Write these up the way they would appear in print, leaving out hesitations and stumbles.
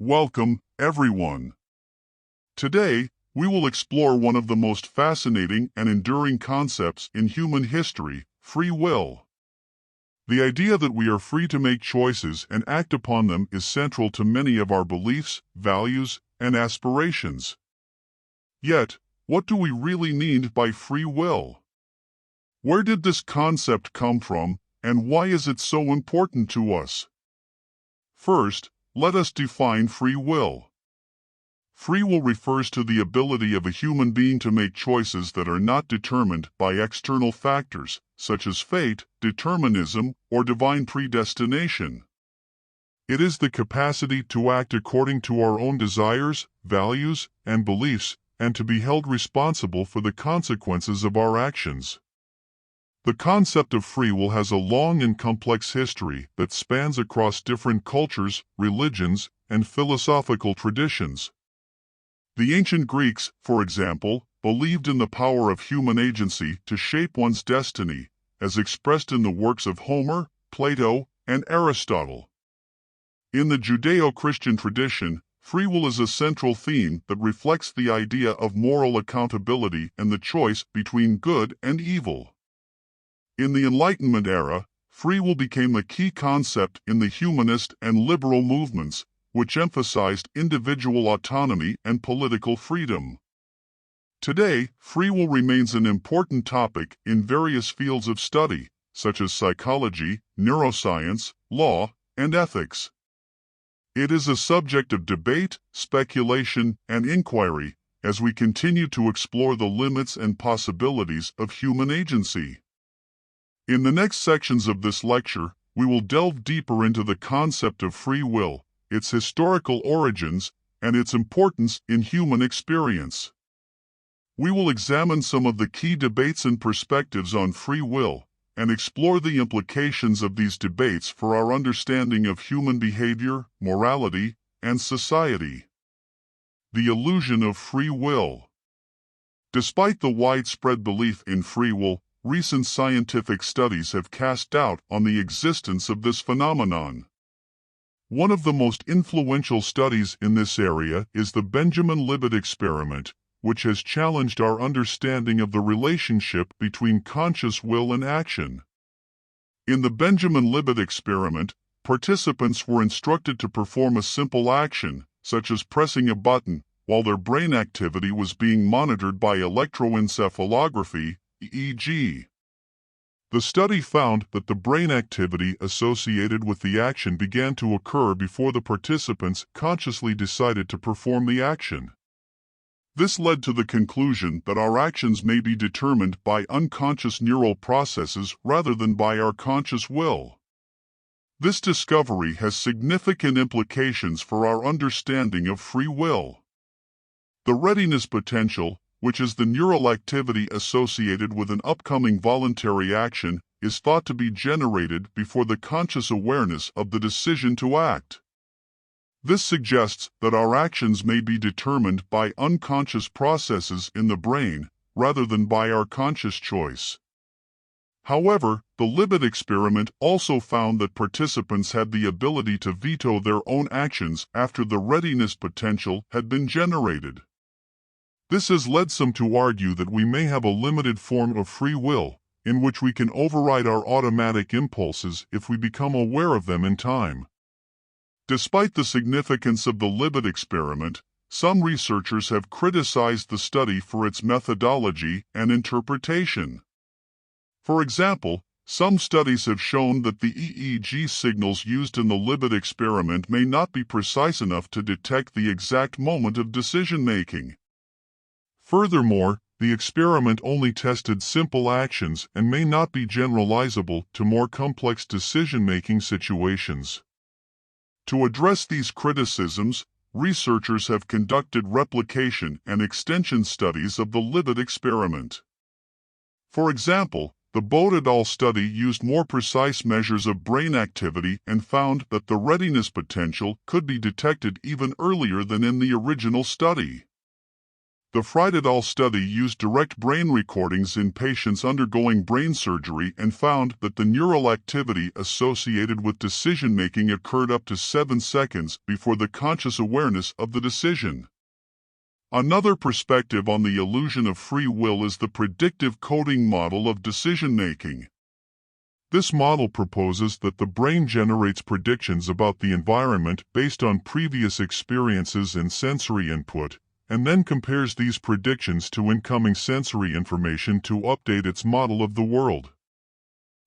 Welcome, everyone. Today, we will explore one of the most fascinating and enduring concepts in human history, free will. The idea that we are free to make choices and act upon them is central to many of our beliefs, values, and aspirations. Yet, what do we really mean by free will? Where did this concept come from, and why is it so important to us? First, let us define free will. Free will refers to the ability of a human being to make choices that are not determined by external factors, such as fate, determinism, or divine predestination. It is the capacity to act according to our own desires, values, and beliefs, and to be held responsible for the consequences of our actions. The concept of free will has a long and complex history that spans across different cultures, religions, and philosophical traditions. The ancient Greeks, for example, believed in the power of human agency to shape one's destiny, as expressed in the works of Homer, Plato, and Aristotle. In the Judeo-Christian tradition, free will is a central theme that reflects the idea of moral accountability and the choice between good and evil. In the Enlightenment era, free will became a key concept in the humanist and liberal movements, which emphasized individual autonomy and political freedom. Today, free will remains an important topic in various fields of study, such as psychology, neuroscience, law, and ethics. It is a subject of debate, speculation, and inquiry as we continue to explore the limits and possibilities of human agency. In the next sections of this lecture, we will delve deeper into the concept of free will, its historical origins, and its importance in human experience. We will examine some of the key debates and perspectives on free will, and explore the implications of these debates for our understanding of human behavior, morality, and society. The illusion of free will. Despite the widespread belief in free will, recent scientific studies have cast doubt on the existence of this phenomenon. One of the most influential studies in this area is the Benjamin-Libet experiment, which has challenged our understanding of the relationship between conscious will and action. In the Benjamin-Libet experiment, participants were instructed to perform a simple action, such as pressing a button, while their brain activity was being monitored by electroencephalography, EEG. The study found that the brain activity associated with the action began to occur before the participants consciously decided to perform the action. This led to the conclusion that our actions may be determined by unconscious neural processes rather than by our conscious will. This discovery has significant implications for our understanding of free will. The readiness potential, which is the neural activity associated with an upcoming voluntary action, is thought to be generated before the conscious awareness of the decision to act. This suggests that our actions may be determined by unconscious processes in the brain, rather than by our conscious choice. However, the Libet experiment also found that participants had the ability to veto their own actions after the readiness potential had been generated. This has led some to argue that we may have a limited form of free will, in which we can override our automatic impulses if we become aware of them in time. Despite the significance of the Libet experiment, some researchers have criticized the study for its methodology and interpretation. For example, some studies have shown that the EEG signals used in the Libet experiment may not be precise enough to detect the exact moment of decision-making. Furthermore, the experiment only tested simple actions and may not be generalizable to more complex decision-making situations. To address these criticisms, researchers have conducted replication and extension studies of the Libet experiment. For example, the Bode et al. Study used more precise measures of brain activity and found that the readiness potential could be detected even earlier than in the original study. The Fried et al. Study used direct brain recordings in patients undergoing brain surgery and found that the neural activity associated with decision-making occurred up to 7 seconds before the conscious awareness of the decision. Another perspective on the illusion of free will is the predictive coding model of decision-making. This model proposes that the brain generates predictions about the environment based on previous experiences and sensory input, and then compares these predictions to incoming sensory information to update its model of the world.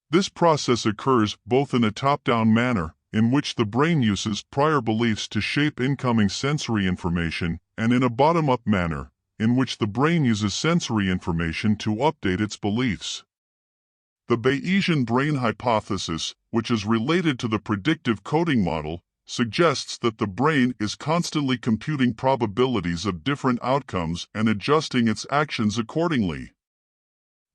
This process occurs both in a top-down manner, in which the brain uses prior beliefs to shape incoming sensory information, and in a bottom-up manner, in which the brain uses sensory information to update its beliefs. The Bayesian brain hypothesis, which is related to the predictive coding model, suggests that the brain is constantly computing probabilities of different outcomes and adjusting its actions accordingly.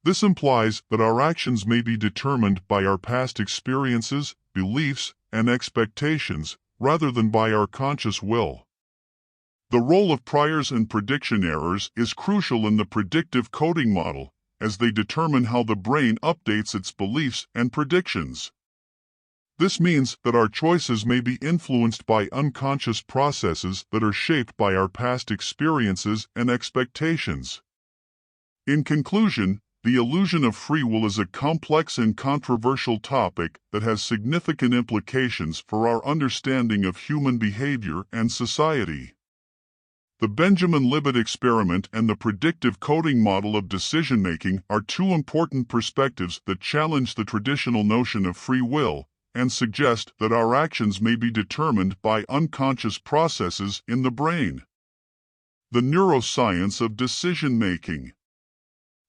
This implies that our actions may be determined by our past experiences, beliefs, and expectations, rather than by our conscious will. The role of priors and prediction errors is crucial in the predictive coding model, as they determine how the brain updates its beliefs and predictions. This means that our choices may be influenced by unconscious processes that are shaped by our past experiences and expectations. In conclusion, the illusion of free will is a complex and controversial topic that has significant implications for our understanding of human behavior and society. The Benjamin Libet experiment and the predictive coding model of decision-making are two important perspectives that challenge the traditional notion of free will and suggest that our actions may be determined by unconscious processes in the brain. The neuroscience of decision-making.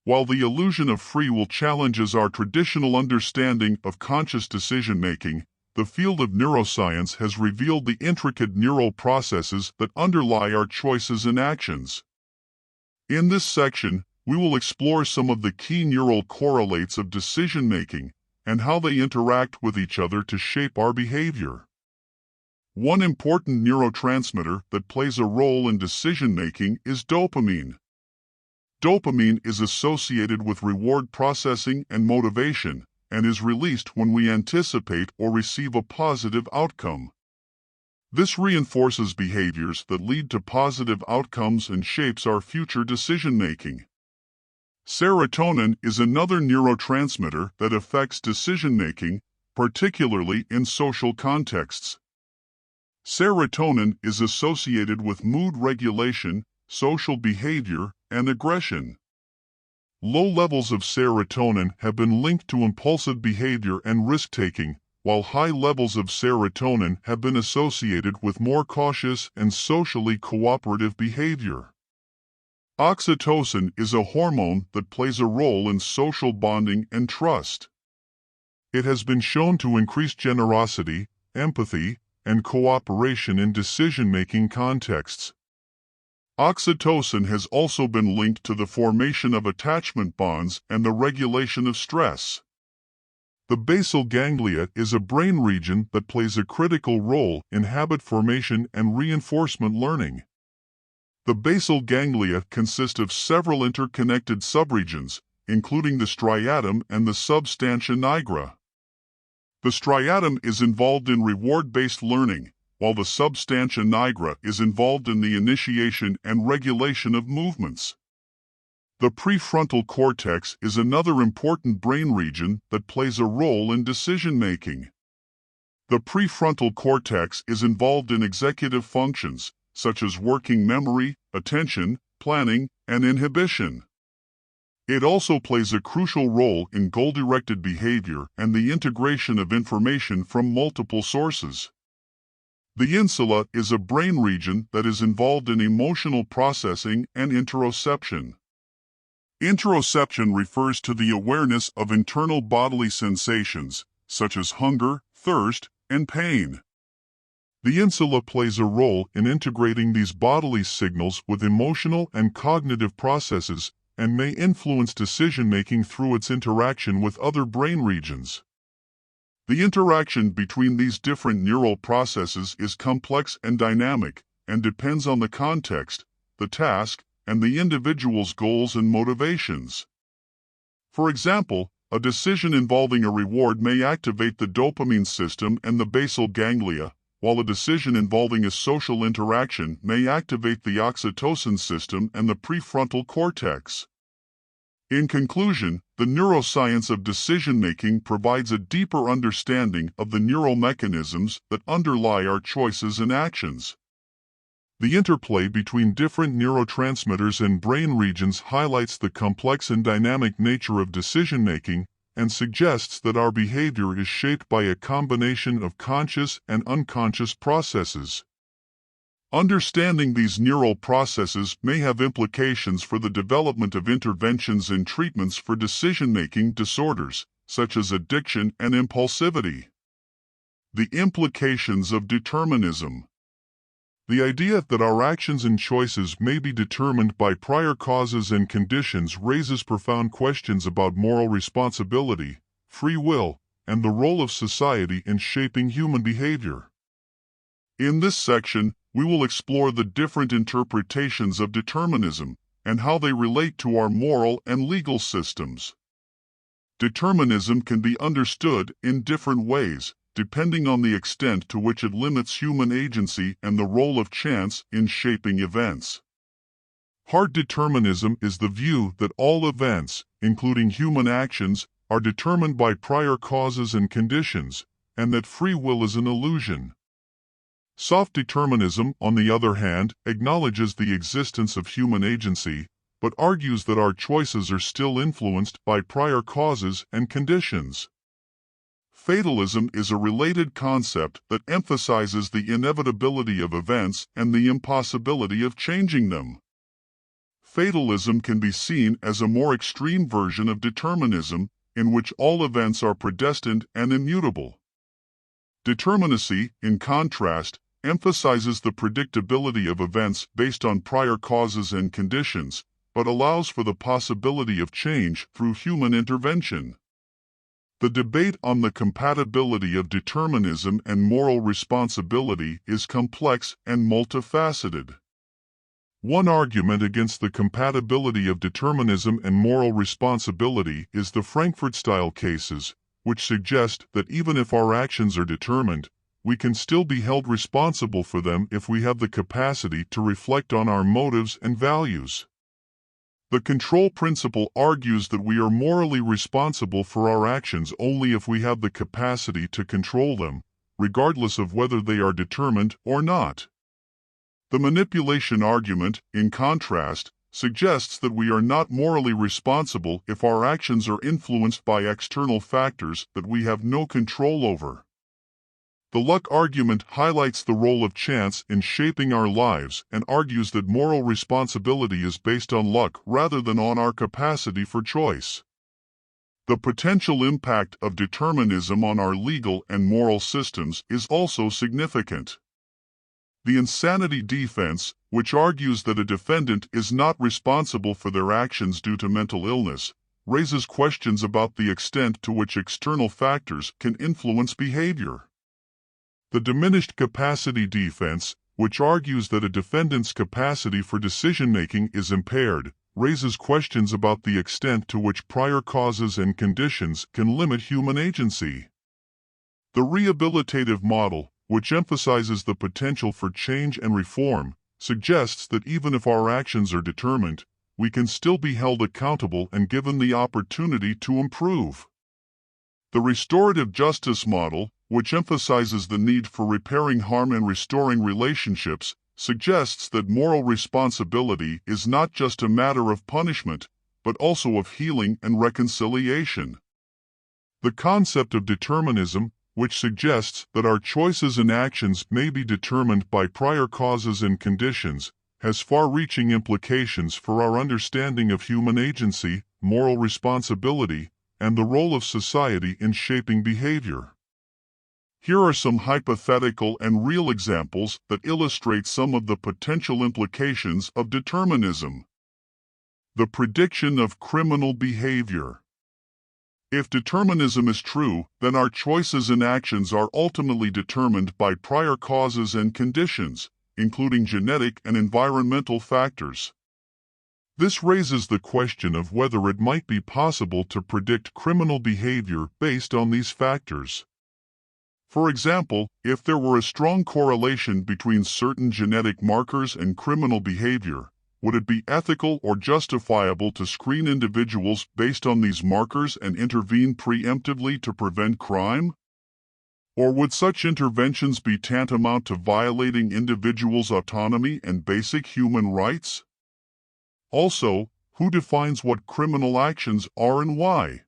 While the illusion of free will challenges our traditional understanding of conscious decision-making, the field of neuroscience has revealed the intricate neural processes that underlie our choices and actions. In this section, we will explore some of the key neural correlates of decision-making and how they interact with each other to shape our behavior. One important neurotransmitter that plays a role in decision-making is dopamine. Dopamine is associated with reward processing and motivation, and is released when we anticipate or receive a positive outcome. This reinforces behaviors that lead to positive outcomes and shapes our future decision-making. Serotonin is another neurotransmitter that affects decision-making, particularly in social contexts. Serotonin is associated with mood regulation, social behavior, and aggression. Low levels of serotonin have been linked to impulsive behavior and risk-taking, while high levels of serotonin have been associated with more cautious and socially cooperative behavior. Oxytocin is a hormone that plays a role in social bonding and trust. It has been shown to increase generosity, empathy, and cooperation in decision-making contexts. Oxytocin has also been linked to the formation of attachment bonds and the regulation of stress. The basal ganglia is a brain region that plays a critical role in habit formation and reinforcement learning. The basal ganglia consist of several interconnected subregions, including the striatum and the substantia nigra. The striatum is involved in reward-based learning, while the substantia nigra is involved in the initiation and regulation of movements. The prefrontal cortex is another important brain region that plays a role in decision-making. The prefrontal cortex is involved in executive functions, such as working memory, attention, planning, and inhibition. It also plays a crucial role in goal-directed behavior and the integration of information from multiple sources. The insula is a brain region that is involved in emotional processing and interoception. Interoception refers to the awareness of internal bodily sensations, such as hunger, thirst, and pain. The insula plays a role in integrating these bodily signals with emotional and cognitive processes and may influence decision-making through its interaction with other brain regions. The interaction between these different neural processes is complex and dynamic, and depends on the context, the task, and the individual's goals and motivations. For example, a decision involving a reward may activate the dopamine system and the basal ganglia, while a decision involving a social interaction may activate the oxytocin system and the prefrontal cortex. In conclusion, the neuroscience of decision-making provides a deeper understanding of the neural mechanisms that underlie our choices and actions. The interplay between different neurotransmitters and brain regions highlights the complex and dynamic nature of decision-making and suggests that our behavior is shaped by a combination of conscious and unconscious processes. Understanding these neural processes may have implications for the development of interventions and treatments for decision-making disorders, such as addiction and impulsivity. The implications of determinism. The idea that our actions and choices may be determined by prior causes and conditions raises profound questions about moral responsibility, free will, and the role of society in shaping human behavior. In this section, we will explore the different interpretations of determinism and how they relate to our moral and legal systems. Determinism can be understood in different ways, depending on the extent to which it limits human agency and the role of chance in shaping events. Hard determinism is the view that all events, including human actions, are determined by prior causes and conditions, and that free will is an illusion. Soft determinism, on the other hand, acknowledges the existence of human agency, but argues that our choices are still influenced by prior causes and conditions. Fatalism is a related concept that emphasizes the inevitability of events and the impossibility of changing them. Fatalism can be seen as a more extreme version of determinism, in which all events are predestined and immutable. Determinacy, in contrast, emphasizes the predictability of events based on prior causes and conditions, but allows for the possibility of change through human intervention. The debate on the compatibility of determinism and moral responsibility is complex and multifaceted. One argument against the compatibility of determinism and moral responsibility is the Frankfurt-style cases, which suggest that even if our actions are determined, we can still be held responsible for them if we have the capacity to reflect on our motives and values. The control principle argues that we are morally responsible for our actions only if we have the capacity to control them, regardless of whether they are determined or not. The manipulation argument, in contrast, suggests that we are not morally responsible if our actions are influenced by external factors that we have no control over. The luck argument highlights the role of chance in shaping our lives and argues that moral responsibility is based on luck rather than on our capacity for choice. The potential impact of determinism on our legal and moral systems is also significant. The insanity defense, which argues that a defendant is not responsible for their actions due to mental illness, raises questions about the extent to which external factors can influence behavior. The diminished capacity defense, which argues that a defendant's capacity for decision-making is impaired, raises questions about the extent to which prior causes and conditions can limit human agency. The rehabilitative model, which emphasizes the potential for change and reform, suggests that even if our actions are determined, we can still be held accountable and given the opportunity to improve. The restorative justice model, which emphasizes the need for repairing harm and restoring relationships, suggests that moral responsibility is not just a matter of punishment, but also of healing and reconciliation. The concept of determinism, which suggests that our choices and actions may be determined by prior causes and conditions, has far-reaching implications for our understanding of human agency, moral responsibility, and the role of society in shaping behavior. Here are some hypothetical and real examples that illustrate some of the potential implications of determinism. The prediction of criminal behavior. If determinism is true, then our choices and actions are ultimately determined by prior causes and conditions, including genetic and environmental factors. This raises the question of whether it might be possible to predict criminal behavior based on these factors. For example, if there were a strong correlation between certain genetic markers and criminal behavior, would it be ethical or justifiable to screen individuals based on these markers and intervene preemptively to prevent crime? Or would such interventions be tantamount to violating individuals' autonomy and basic human rights? Also, who defines what criminal actions are and why?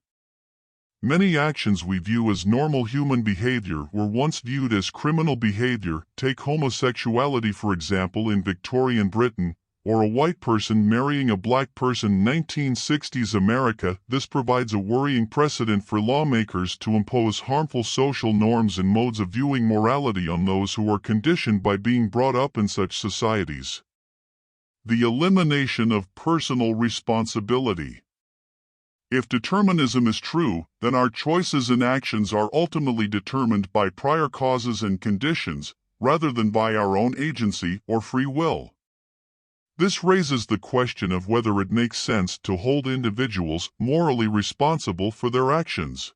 Many actions we view as normal human behavior were once viewed as criminal behavior. Take homosexuality, for example, in Victorian Britain, or a white person marrying a black person in 1960s America. This provides a worrying precedent for lawmakers to impose harmful social norms and modes of viewing morality on those who are conditioned by being brought up in such societies. The elimination of personal responsibility. If determinism is true, then our choices and actions are ultimately determined by prior causes and conditions, rather than by our own agency or free will. This raises the question of whether it makes sense to hold individuals morally responsible for their actions.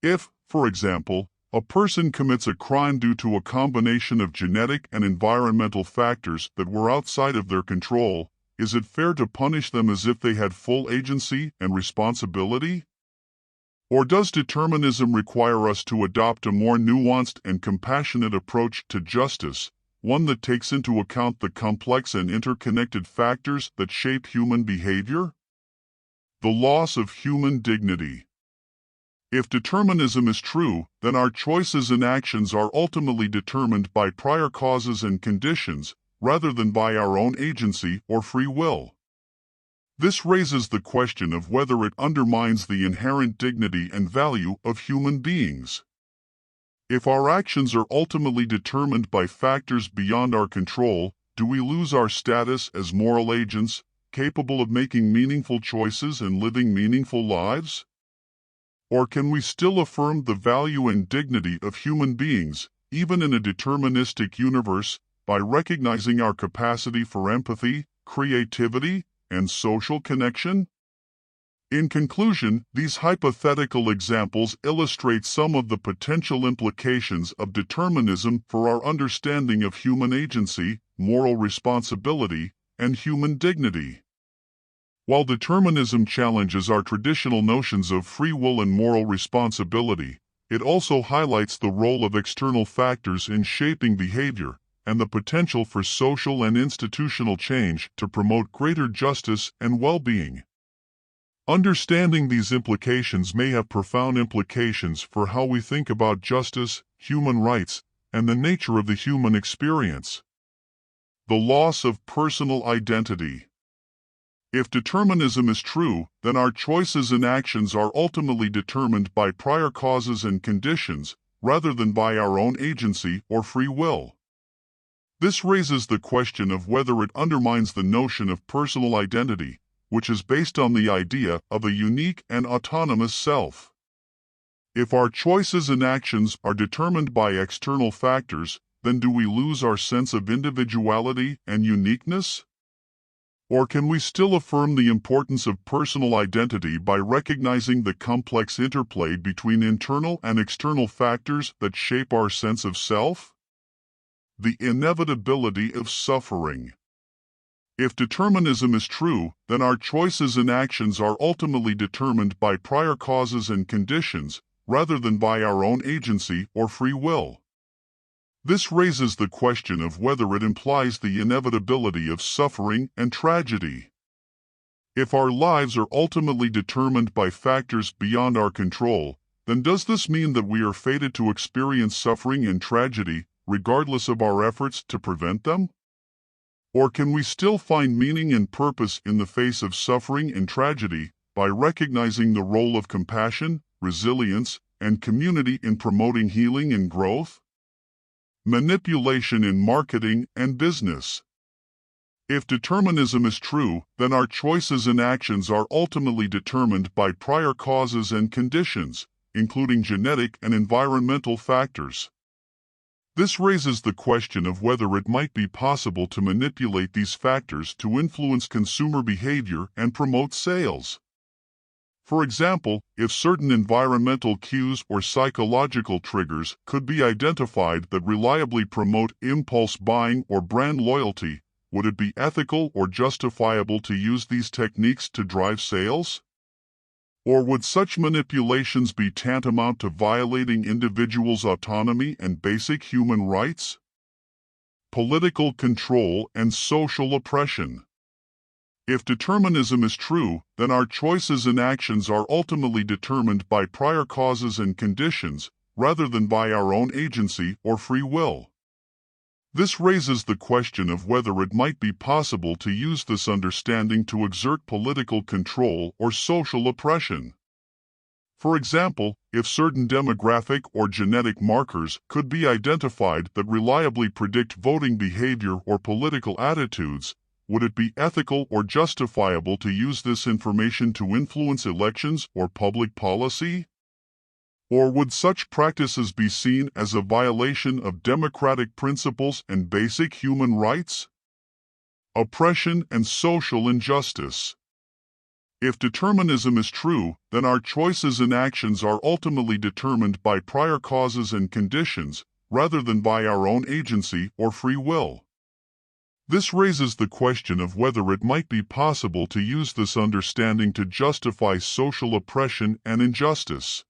If, for example, a person commits a crime due to a combination of genetic and environmental factors that were outside of their control, is it fair to punish them as if they had full agency and responsibility? Or does determinism require us to adopt a more nuanced and compassionate approach to justice, one that takes into account the complex and interconnected factors that shape human behavior? The loss of human dignity. If determinism is true, then our choices and actions are ultimately determined by prior causes and conditions, rather than by our own agency or free will. This raises the question of whether it undermines the inherent dignity and value of human beings. If our actions are ultimately determined by factors beyond our control, do we lose our status as moral agents, capable of making meaningful choices and living meaningful lives? Or can we still affirm the value and dignity of human beings, even in a deterministic universe, by recognizing our capacity for empathy, creativity, and social connection? In conclusion, these hypothetical examples illustrate some of the potential implications of determinism for our understanding of human agency, moral responsibility, and human dignity. While determinism challenges our traditional notions of free will and moral responsibility, it also highlights the role of external factors in shaping behavior, and the potential for social and institutional change to promote greater justice and well-being. Understanding these implications may have profound implications for how we think about justice, human rights, and the nature of the human experience. The loss of personal identity. If determinism is true, then our choices and actions are ultimately determined by prior causes and conditions, rather than by our own agency or free will. This raises the question of whether it undermines the notion of personal identity, which is based on the idea of a unique and autonomous self. If our choices and actions are determined by external factors, then do we lose our sense of individuality and uniqueness? Or can we still affirm the importance of personal identity by recognizing the complex interplay between internal and external factors that shape our sense of self? The inevitability of suffering. If determinism is true, then our choices and actions are ultimately determined by prior causes and conditions, rather than by our own agency or free will. This raises the question of whether it implies the inevitability of suffering and tragedy. If our lives are ultimately determined by factors beyond our control, then does this mean that we are fated to experience suffering and tragedy, regardless of our efforts to prevent them? Or can we still find meaning and purpose in the face of suffering and tragedy by recognizing the role of compassion, resilience, and community in promoting healing and growth? Manipulation in marketing and business. If determinism is true, then our choices and actions are ultimately determined by prior causes and conditions, including genetic and environmental factors. This raises the question of whether it might be possible to manipulate these factors to influence consumer behavior and promote sales. For example, if certain environmental cues or psychological triggers could be identified that reliably promote impulse buying or brand loyalty, would it be ethical or justifiable to use these techniques to drive sales? Or would such manipulations be tantamount to violating individuals' autonomy and basic human rights? Political control and social oppression. If determinism is true, then our choices and actions are ultimately determined by prior causes and conditions, rather than by our own agency or free will. This raises the question of whether it might be possible to use this understanding to exert political control or social oppression. For example, if certain demographic or genetic markers could be identified that reliably predict voting behavior or political attitudes, would it be ethical or justifiable to use this information to influence elections or public policy? Or would such practices be seen as a violation of democratic principles and basic human rights? Oppression and social injustice. If determinism is true, then our choices and actions are ultimately determined by prior causes and conditions, rather than by our own agency or free will. This raises the question of whether it might be possible to use this understanding to justify social oppression and injustice.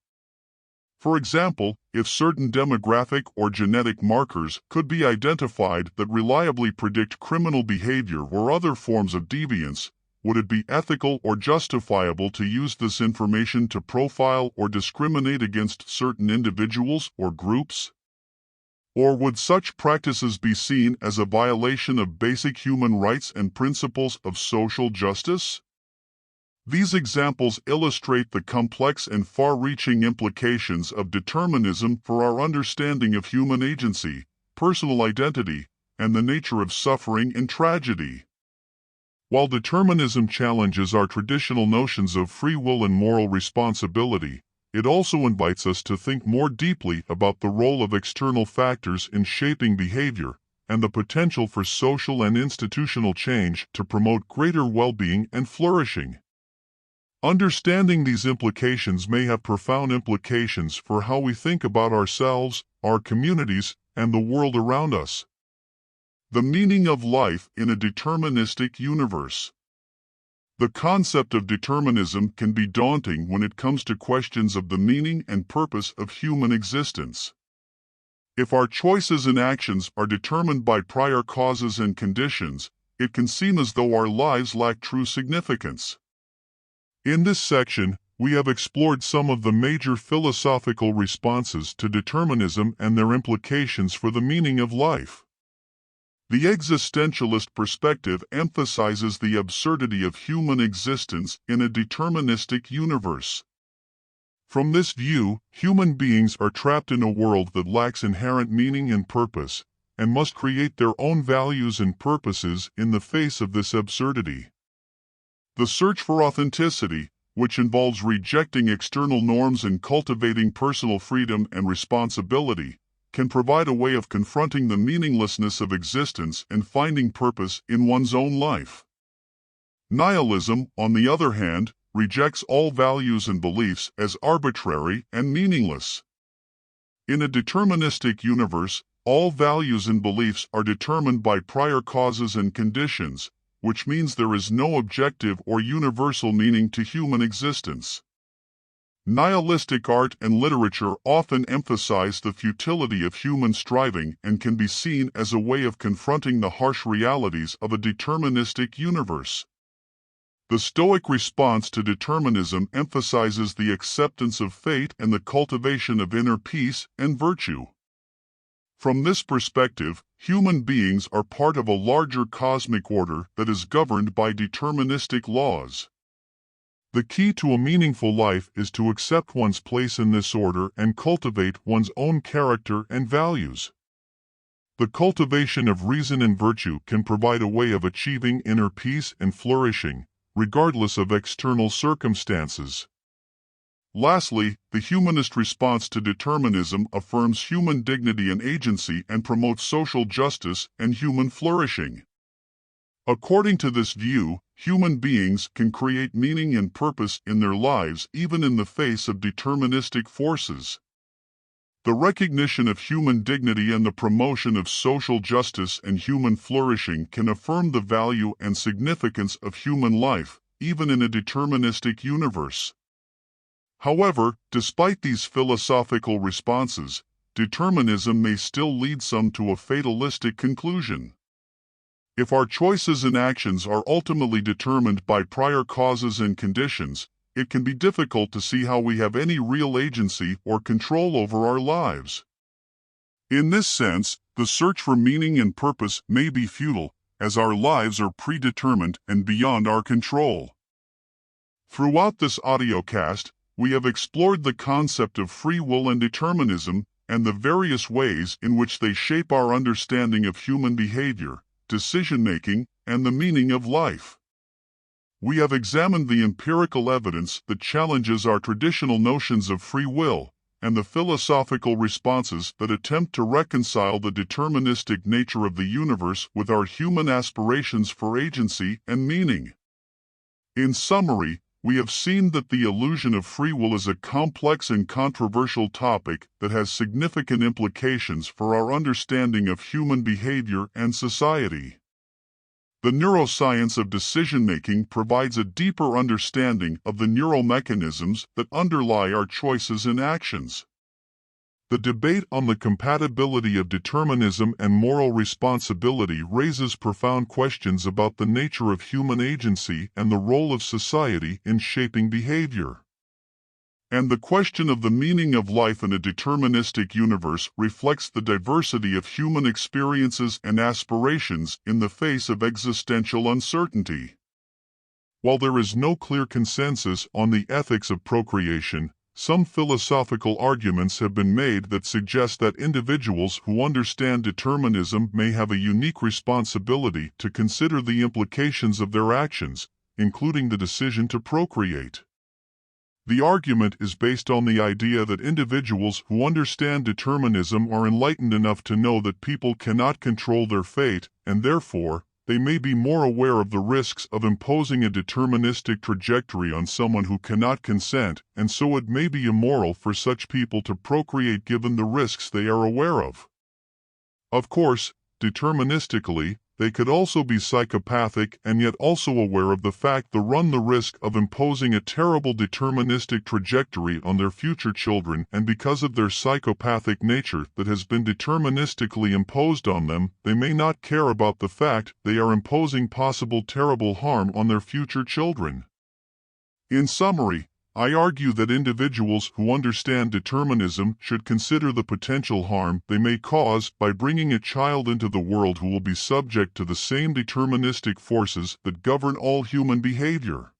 For example, if certain demographic or genetic markers could be identified that reliably predict criminal behavior or other forms of deviance, would it be ethical or justifiable to use this information to profile or discriminate against certain individuals or groups? Or would such practices be seen as a violation of basic human rights and principles of social justice? These examples illustrate the complex and far-reaching implications of determinism for our understanding of human agency, personal identity, and the nature of suffering and tragedy. While determinism challenges our traditional notions of free will and moral responsibility, it also invites us to think more deeply about the role of external factors in shaping behavior and the potential for social and institutional change to promote greater well-being and flourishing. Understanding these implications may have profound implications for how we think about ourselves, our communities, and the world around us. The meaning of life in a deterministic universe. The concept of determinism can be daunting when it comes to questions of the meaning and purpose of human existence. If our choices and actions are determined by prior causes and conditions, it can seem as though our lives lack true significance. In this section, we have explored some of the major philosophical responses to determinism and their implications for the meaning of life. The existentialist perspective emphasizes the absurdity of human existence in a deterministic universe. From this view, human beings are trapped in a world that lacks inherent meaning and purpose, and must create their own values and purposes in the face of this absurdity. The search for authenticity, which involves rejecting external norms and cultivating personal freedom and responsibility, can provide a way of confronting the meaninglessness of existence and finding purpose in one's own life. Nihilism, on the other hand, rejects all values and beliefs as arbitrary and meaningless. In a deterministic universe, all values and beliefs are determined by prior causes and conditions, which means there is no objective or universal meaning to human existence. Nihilistic art and literature often emphasize the futility of human striving and can be seen as a way of confronting the harsh realities of a deterministic universe. The Stoic response to determinism emphasizes the acceptance of fate and the cultivation of inner peace and virtue. From this perspective, human beings are part of a larger cosmic order that is governed by deterministic laws. The key to a meaningful life is to accept one's place in this order and cultivate one's own character and values. The cultivation of reason and virtue can provide a way of achieving inner peace and flourishing, regardless of external circumstances. Lastly, the humanist response to determinism affirms human dignity and agency and promotes social justice and human flourishing. According to this view, human beings can create meaning and purpose in their lives even in the face of deterministic forces. The recognition of human dignity and the promotion of social justice and human flourishing can affirm the value and significance of human life, even in a deterministic universe. However, despite these philosophical responses, determinism may still lead some to a fatalistic conclusion. If our choices and actions are ultimately determined by prior causes and conditions, it can be difficult to see how we have any real agency or control over our lives. In this sense, the search for meaning and purpose may be futile, as our lives are predetermined and beyond our control. Throughout this audiocast, we have explored the concept of free will and determinism and the various ways in which they shape our understanding of human behavior, decision-making, and the meaning of life. We have examined the empirical evidence that challenges our traditional notions of free will, and the philosophical responses that attempt to reconcile the deterministic nature of the universe with our human aspirations for agency and meaning. In summary, we have seen that the illusion of free will is a complex and controversial topic that has significant implications for our understanding of human behavior and society. The neuroscience of decision-making provides a deeper understanding of the neural mechanisms that underlie our choices and actions. The debate on the compatibility of determinism and moral responsibility raises profound questions about the nature of human agency and the role of society in shaping behavior. And the question of the meaning of life in a deterministic universe reflects the diversity of human experiences and aspirations in the face of existential uncertainty. While there is no clear consensus on the ethics of procreation, some philosophical arguments have been made that suggest that individuals who understand determinism may have a unique responsibility to consider the implications of their actions, including the decision to procreate. The argument is based on the idea that individuals who understand determinism are enlightened enough to know that people cannot control their fate, and therefore, they may be more aware of the risks of imposing a deterministic trajectory on someone who cannot consent, and so it may be immoral for such people to procreate given the risks they are aware of. Of course, deterministically, they could also be psychopathic and yet also aware of the fact they run the risk of imposing a terrible deterministic trajectory on their future children, and because of their psychopathic nature that has been deterministically imposed on them, they may not care about the fact they are imposing possible terrible harm on their future children. In summary, I argue that individuals who understand determinism should consider the potential harm they may cause by bringing a child into the world who will be subject to the same deterministic forces that govern all human behavior.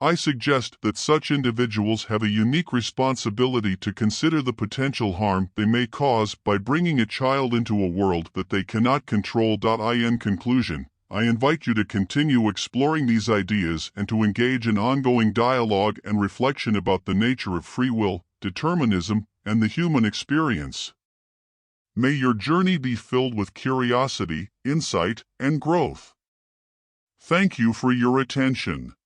I suggest that such individuals have a unique responsibility to consider the potential harm they may cause by bringing a child into a world that they cannot control. In conclusion, I invite you to continue exploring these ideas and to engage in ongoing dialogue and reflection about the nature of free will, determinism, and the human experience. May your journey be filled with curiosity, insight, and growth. Thank you for your attention.